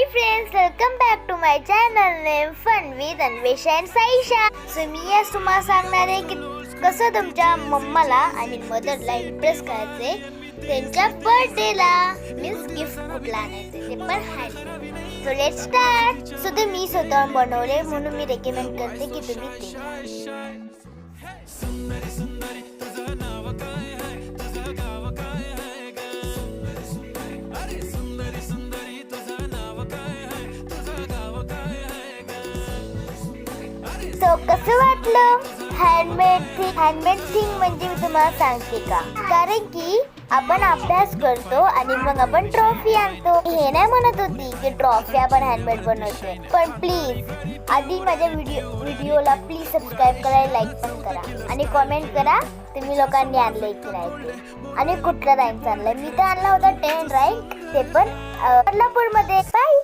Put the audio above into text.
High friends, welcome back to my channel name fun with Anvesha and Saisha. So मी आज तुम्हाला सांगणार आहे की कसं तुमच्या मम्माला आणि मदरला इम्प्रेस करायचे त्यांच्या बर्थडेला. मीन्स गिफ्ट कुठला आणायचे ते पण handmade. So let's start. So ते मी स्वतःहून बनवले म्हणून मी रेकमेंड करते की तुम्ही ते. सो कसं वाटलं हँडमेड थिंग म्हणजे मी तुम्हाला सांगते का, कारण की आपण अभ्यास करतो आणि मग आपण ट्रॉफी आणतो. हे नाही म्हणत होती की ट्रॉफी आपण हँडमेड बनवतोय, पण प्लीज आधी माझ्या व्हिडिओला प्लीज सबस्क्राईब करा, लाईक पण करा आणि कॉमेंट करा तुम्ही लोकांनी आणलंय की नाही ते, आणि कुठला रँक आणलाय. मी तर आणला होता 10 रँक, ते पण बदलापूरमध्ये. बाय.